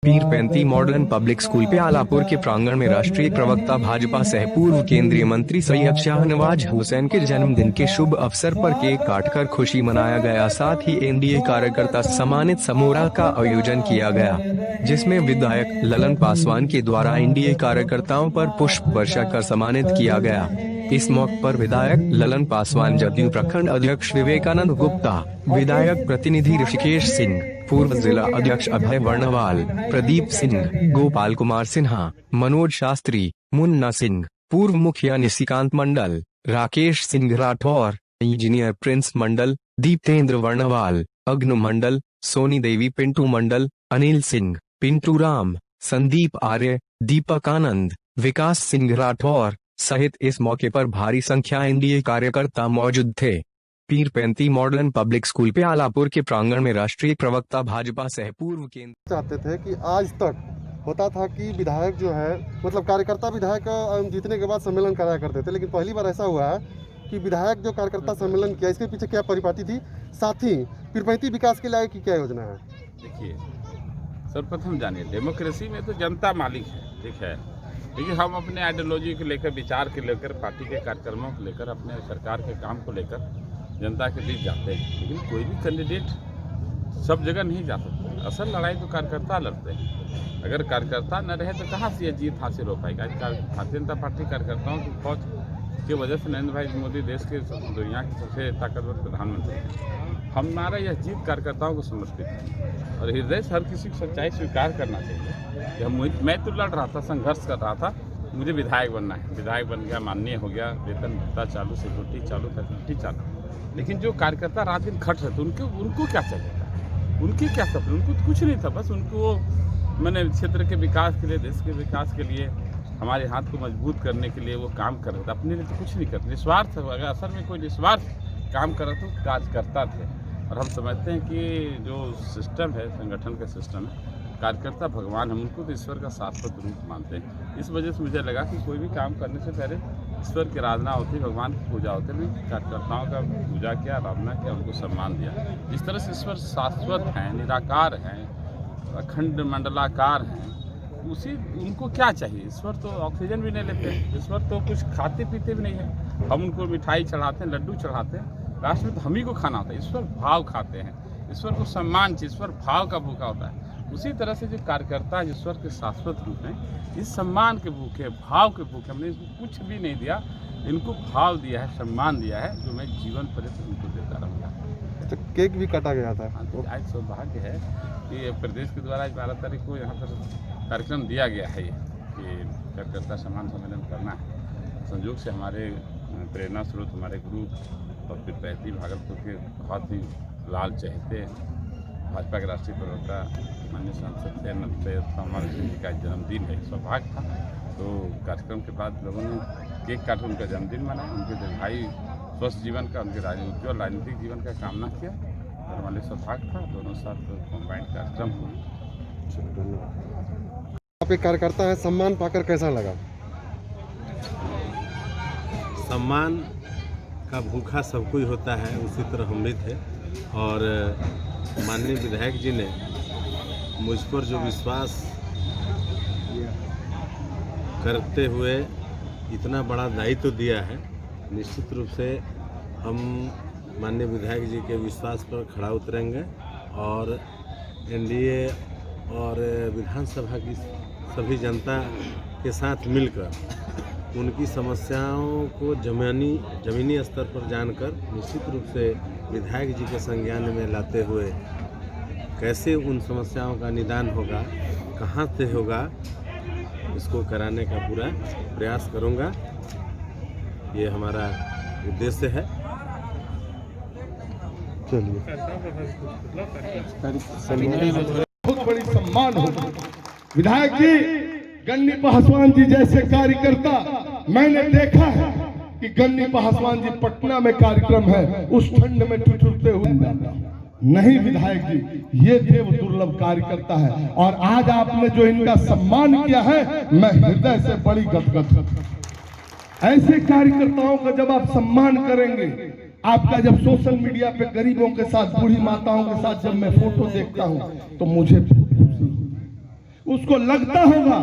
Pirpainti modern public school पे आलापुर के प्रांगण में राष्ट्रीय प्रवक्ता भाजपा सह पूर्व केंद्रीय मंत्री सैयद शाहनवाज हुसैन के जन्मदिन के शुभ अवसर पर केक काटकर खुशी मनाया गया। साथ ही एनडीए कार्यकर्ता सम्मानित समारोह का आयोजन किया गया, जिसमें विधायक ललन पासवान के द्वारा एनडीए कार्यकर्ताओं पर पुष्प वर्षा कर सम्मानित किया गया। इस मौके पर विधायक ललन पासवान, जदयू प्रखंड अध्यक्ष विवेकानंद गुप्ता, विधायक प्रतिनिधि ऋषिकेश सिंह, पूर्व जिला अध्यक्ष अभय वर्णवाल, प्रदीप सिंह, गोपाल कुमार सिन्हा, मनोज शास्त्री, मुन्ना सिंह, पूर्व मुखिया निशिकांत मंडल, राकेश सिंह राठौर, इंजीनियर प्रिंस मंडल, दीप्तेंद्र वर्णवाल, अग्नु मंडल, सोनी देवी, पिंटू मंडल, अनिल सिंह, पिंटू राम, संदीप आर्य, दीपक आनंद, विकास सिंह राठौर सहित इस मौके पर भारी संख्या एनडीए कार्यकर्ता मौजूद थे। पीरपैंती मॉडर्न पब्लिक स्कूल पे आलापुर के प्रांगण में राष्ट्रीय प्रवक्ता भाजपा सह पूर्व केंद्र चाहते थे कि आज तक होता था कि विधायक जो है मतलब कार्यकर्ता विधायक जीतने के बाद सम्मेलन कराया करते थे, लेकिन पहली बार ऐसा हुआ है कि विधायक जो कार्यकर्ता सम्मेलन किया, इसके पीछे क्या परिपाटी थी, साथ ही पीरपैंती विकास के लिए की क्या योजना है? देखिए, सर्वप्रथम जानिए, डेमोक्रेसी में तो जनता मालिक है, ठीक है। देखिए, हम अपने आइडियोलॉजी को लेकर, विचार के लेकर, पार्टी के कार्यक्रमों को लेकर, अपने सरकार के काम को लेकर जनता के बीच जाते हैं, लेकिन कोई भी कैंडिडेट सब जगह नहीं जा सकता। असल लड़ाई तो कार्यकर्ता लड़ते हैं। अगर कार्यकर्ता न रहे तो कहाँ से ये जीत हासिल हो पाएगी? आज भारतीय जनता पार्टी कार्यकर्ताओं की फौज की वजह से नरेंद्र भाई मोदी देश के दुनिया के सबसे ताकतवर प्रधानमंत्री हैं। हमारा यह जीत कार्यकर्ताओं को समर्पित है और हृदय से हर किसी को सच्चाई स्वीकार करना चाहिए। मैं तो लड़ रहा था, संघर्ष कर रहा था, मुझे विधायक बनना है, विधायक बन गया, माननीय हो गया, वेतन भत्ता चालू, सिक्योरिटी चालू, फैसिलिटी चालू। लेकिन जो कार्यकर्ता रात दिन खट रहे थे, उनको क्या चाहिए? उनकी क्या सपने? उनको तो कुछ नहीं था, बस उनको मैंने क्षेत्र के विकास के लिए, देश के विकास के लिए, हमारे हाथ को मजबूत करने के लिए वो काम कर रहे थे। अपने लिए तो कुछ नहीं करते, निस्वार्थ। अगर असल में कोई निस्वार्थ काम कर रहे तो कार्यकर्ता थे। और हम समझते हैं कि जो सिस्टम है, संगठन का सिस्टम है, कार्यकर्ता भगवान, हम उनको तो ईश्वर का शाश्वत रूप मानते हैं। इस वजह से मुझे लगा कि कोई भी काम करने से पहले ईश्वर की आराधना होती, भगवान की पूजा होती है। मैं कार्यकर्ताओं का पूजा किया, आराधना किया, उनको सम्मान दिया। जिस तरह से ईश्वर शाश्वत हैं, निराकार हैं, अखंड मंडलाकार हैं, उनको क्या चाहिए? ईश्वर तो ऑक्सीजन भी नहीं लेते, ईश्वर तो कुछ खाते पीते भी नहीं है। हम उनको मिठाई चढ़ाते हैं, लड्डू चढ़ाते हैं, लास्ट में तो हम ही को खाना होता है। ईश्वर भाव खाते हैं, ईश्वर को सम्मान चाहिए, ईश्वर भाव का भूखा होता है। उसी तरह से जो कार्यकर्ता ईश्वर के शाश्वत रूप हैं, इस सम्मान के भूखे, भाव के भूखे, हमने इसको कुछ भी नहीं दिया, इनको भाव दिया है, सम्मान दिया है, जो मैं जीवन पर्यंत उनको देता रहूँगा। तो केक भी काटा गया था। हाँ, तो आज सौभाग्य है कि प्रदेश के द्वारा 12 तारीख को यहाँ पर कार्यक्रम दिया गया है कि कार्यकर्ता सम्मान सम्मेलन करना है। संयोग से हमारे प्रेरणा स्रोत, हमारे गुरु और पीरपैंती भागलपुर के बहुत ही लाल चहेते भाजपा के राष्ट्रीय प्रवक्ता माननीय सांसद सैयद सिंह जी का जन्मदिन है, सौभाग्य था। तो कार्यक्रम के बाद लोगों ने केक काट उनका जन्मदिन मनाया, उनके दीर्घायु स्वस्थ जीवन का, उनके उज्ज्वल राजनीतिक जीवन का कामना किया और हमारे सौभाग्य था। दोनों साथ कॉम्बाइंड कार्यक्रम हुआ। आप एक कार्यकर्ता है, सम्मान पाकर कैसा लगा? सम्मान का भूखा सब कोई होता है, उसी तरह हम भी थे। और माननीय विधायक जी ने मुझ पर जो विश्वास करते हुए इतना बड़ा दायित्व दिया है, निश्चित रूप से हम माननीय विधायक जी के विश्वास पर खड़ा उतरेंगे और एनडीए और विधानसभा की सभी जनता के साथ मिलकर उनकी समस्याओं को ज़मीनी स्तर पर जानकर निश्चित रूप से विधायक जी के संज्ञान में लाते हुए कैसे उन समस्याओं का निदान होगा, कहाँ से होगा, इसको कराने का पूरा प्रयास करूँगा। ये हमारा उद्देश्य है। चलिए, बहुत बड़ी सम्मान होगी। विधायक जी, गन्नी पासवान जी जैसे कार्यकर्ता मैंने देखा है कि गन्नी पासवान जी पटना में कार्यक्रम है, उस ठंड में ठिठुरते हुए नहीं। विधायक जी ये देव दुर्लभ कार्यकर्ता है और आज आपने जो इनका सम्मान किया है, मैं हृदय से बड़ी गदगद। ऐसे कार्यकर्ताओं का जब आप सम्मान करेंगे, आपका जब सोशल मीडिया पे गरीबों के साथ, बूढ़ी माताओं के साथ जब मैं फोटो देखता हूं तो मुझे उसको लगता होगा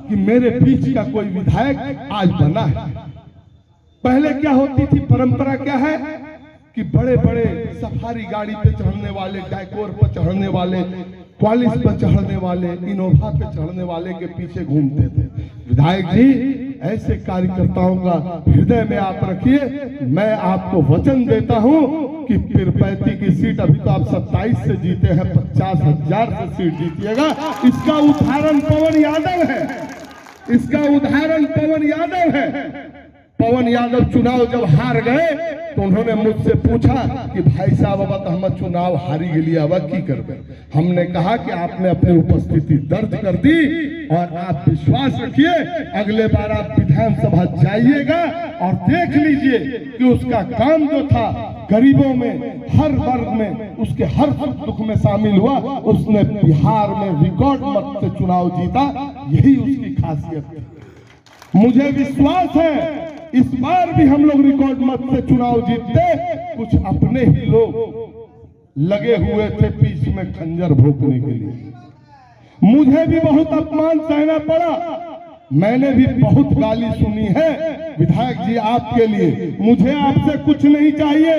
कि मेरे बीच का कोई विधायक आज बना है। पहले क्या होती थी, परंपरा क्या है कि बड़े बड़े सफारी गाड़ी पे चढ़ने वाले, डायकोर पर चढ़ने वाले, क्वालिस पर चढ़ने वाले, इनोवा पे चढ़ने वाले के पीछे घूमते थे। विधायक जी, ऐसे कार्यकर्ताओं का हृदय में आप रखिए। मैं आपको वचन देता हूं कि पीरपैंती की सीट अभी तो आप 27 से जीते हैं, 50,000 से सीट जीतिएगा। इसका उदाहरण पवन यादव है, इसका उदाहरण पवन यादव है। पवन यादव चुनाव जब हार गए तो उन्होंने मुझसे पूछा कि भाई साहब अब हम चुनाव हारी के लिए अब की करबे। हमने कहा कि आपने अपनी उपस्थिति दर्ज कर दी और आप विश्वास रखिए अगले बार आप विधानसभा जाइएगा और देख लीजिए कि उसका काम जो था गरीबों में, हर वर्ग में, उसके हर सुख दुख में शामिल हुआ। उसने बिहार में रिकॉर्ड मत से चुनाव जीता, यही उसकी खासियत थी। मुझे विश्वास है इस बार भी हम लोग रिकॉर्ड मत से चुनाव जीतते। कुछ अपने ही लोग लगे हुए थे बीच में खंजर भोंकने के लिए। मुझे भी बहुत अपमान सहना पड़ा, मैंने भी बहुत गाली सुनी है। विधायक जी आपके लिए मुझे आपसे कुछ नहीं चाहिए,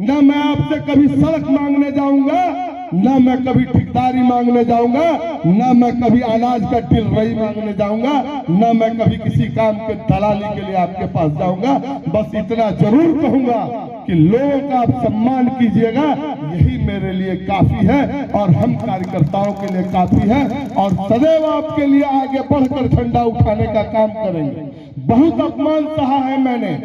न मैं आपसे कभी सड़क मांगने जाऊंगा, न मैं कभी ठेकेदारी मांगने जाऊंगा, न मैं कभी अनाज का टिलरई मांगने जाऊंगा, न मैं कभी किसी काम के दलाली के लिए आपके पास जाऊंगा। बस इतना जरूर कहूंगा कि लोगों का आप सम्मान कीजिएगा, यही मेरे लिए काफी है और हम कार्यकर्ताओं के लिए काफी है। और सदैव आपके लिए आगे बढ़कर झंडा उठाने का काम करेंगे। बहुत अपमान सहा है मैंने,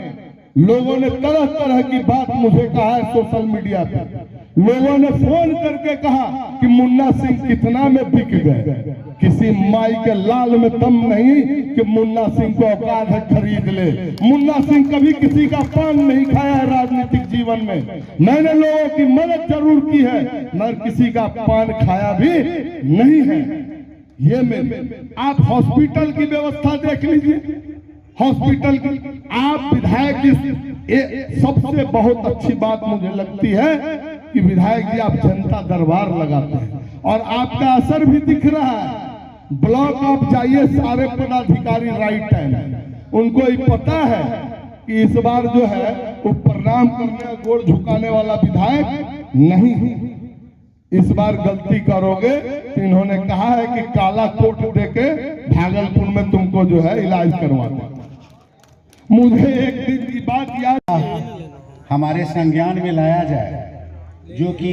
लोगों ने तरह तरह की बात मुझे कहा है सोशल मीडिया पे। लोगों ने फोन करके कहा कि मुन्ना सिंह कितना में बिक गए। किसी माई के लाल में दम नहीं कि मुन्ना सिंह को औकात है खरीद ले। मुन्ना सिंह कभी किसी का पान नहीं खाया है राजनीतिक जीवन में। मैंने लोगों की मदद जरूर की है मगर किसी का पान खाया भी नहीं है। ये में आप हॉस्पिटल की व्यवस्था देख लीजिए, हॉस्पिटल की आप विधायक की सबसे बहुत अच्छी बात मुझे लगती है कि विधायक जी आप जनता दरबार लगाते हैं और आपका असर भी दिख रहा है। ब्लॉक आप जाइए, सारे पदाधिकारी राइट टाइम, उनको ही पता है कि इस बार जो है वो प्रणाम करने, गोड़ झुकाने वाला विधायक नहीं है। इस बार गलती करोगे तो इन्होंने कहा है कि काला कोट देके भागलपुर में तुमको जो है इलाज करवा दें। मुझे एक दिन की बात याद हमारे संज्ञान में लाया जाए जो कि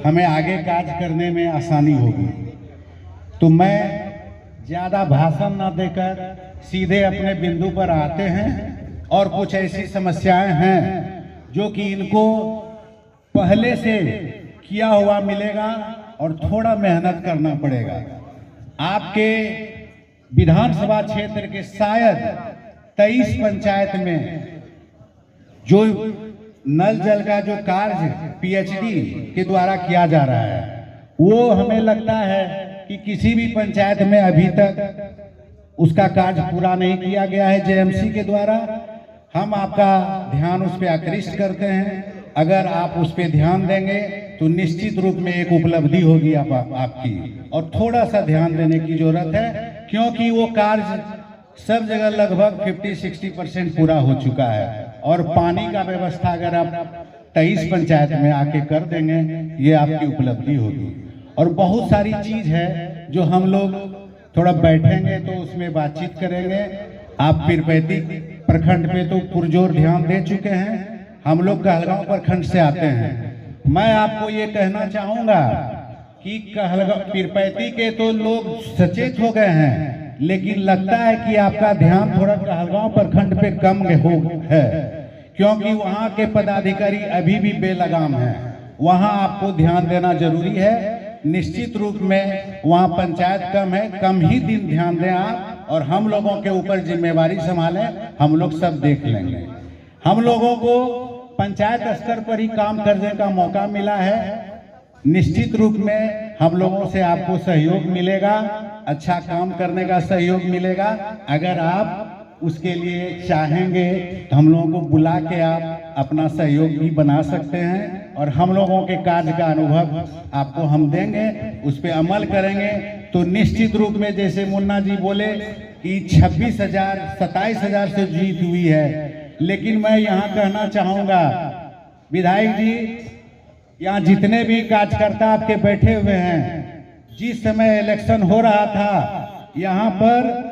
हमें आगे कार्य करने में आसानी होगी। तो मैं ज़्यादा भाषण न देकर सीधे अपने बिंदु पर आते हैं और कुछ ऐसी समस्याएं हैं जो कि इनको पहले से किया हुआ मिलेगा और थोड़ा मेहनत करना पड़ेगा। आपके विधानसभा क्षेत्र के शायद 23 पंचायत में जो नल जल का जो कार्य पीएचडी के द्वारा किया जा रहा है वो हमें लगता है कि किसी भी पंचायत में अभी तक उसका कार्य पूरा नहीं किया गया है जेएमसी के द्वारा। हम आपका ध्यान उस पर आकृष्ट करते हैं। अगर आप उस पर ध्यान देंगे तो निश्चित रूप में एक उपलब्धि होगी आपकी और थोड़ा सा ध्यान देने की जरूरत है क्योंकि वो कार्य सब जगह लगभग 50-60% पूरा हो चुका है। और पानी का व्यवस्था अगर आप 23 पंचायत में आके कर देंगे ये आपकी उपलब्धि होगी। और बहुत सारी चीज है जो हम लोग थोड़ा बैठेंगे तो उसमें बातचीत करेंगे। आप पीरपैंती प्रखंड पे तो पुरजोर ध्यान दे चुके हैं, हम लोग कहलगांव प्रखंड से आते हैं। मैं आपको ये कहना चाहूंगा कि कहलगांव पीरपैंती के तो लोग सचेत हो गए हैं, लेकिन लगता है कि आपका ध्यान थोड़ा कहलगांव प्रखंड पे कम है क्योंकि वहाँ के पदाधिकारी अभी भी बेलगाम हैं। वहाँ आपको ध्यान देना जरूरी है। निश्चित रूप में वहाँ पंचायत कम है, कम ही दिन ध्यान दें आप और हम लोगों के ऊपर जिम्मेवारी संभालें। हम लोग सब देख लेंगे। हम लोगों को पंचायत स्तर पर ही काम करने का मौका मिला है। निश्चित रूप में हम लोगों से आपको सहयोग मिलेगा, अच्छा काम करने का सहयोग मिलेगा। अगर आप उसके लिए चाहेंगे तो हम लोगों को बुला के आप अपना सहयोग भी बना सकते हैं और हम लोगों के कार्य का अनुभव आपको हम देंगे, उस पर अमल करेंगे तो निश्चित रूप में जैसे मुन्ना जी बोले कि 26,000 27,000 से जीत हुई है, लेकिन मैं यहाँ कहना चाहूँगा विधायक जी, यहाँ जितने भी कार्यकर्ता आपके बैठे हुए हैं, जिस समय इलेक्शन हो रहा था यहाँ पर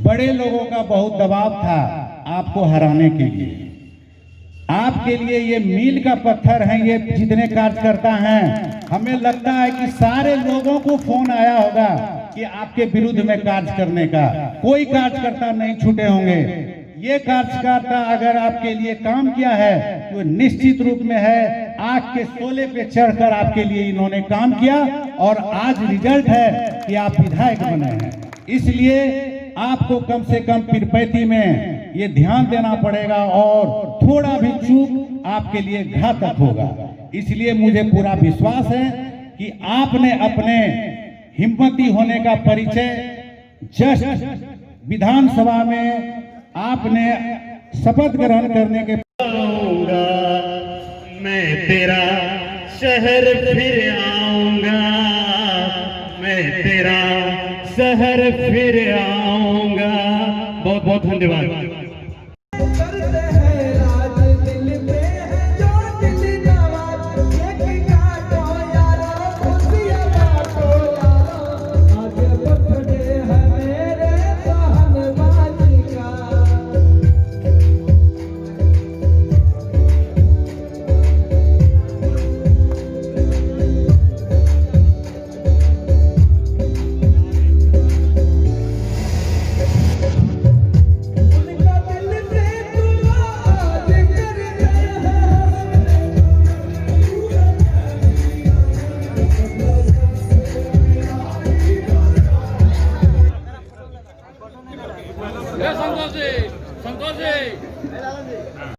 बड़े लोगों का बहुत दबाव था आपको हराने के लिए। आपके लिए ये मील का पत्थर है, ये जितने कार्यकर्ता हैं, हमें लगता है कि सारे लोगों को फोन आया होगा कि आपके विरुद्ध में कार्य करने का, कोई कार्यकर्ता नहीं छूटे होंगे। ये कार्यकर्ता अगर आपके लिए काम किया है तो निश्चित रूप में है आग के शोले पे चढ़कर आपके लिए इन्होंने काम किया और आज रिजल्ट है कि आप विधायक बने हैं। इसलिए आपको कम से कम पीरपैंती में ये ध्यान देना पड़ेगा और थोड़ा भी चूक आपके लिए घातक होगा। इसलिए मुझे पूरा विश्वास है कि आपने अपने हिम्मती होने का परिचय जस्ट विधानसभा में आपने शपथ ग्रहण करने के आऊंगा मैं तेरा शहर फिर आऊंगा, मैं तेरा शहर फिर आऊंगा। बहुत बहुत धन्यवाद। संतोष जी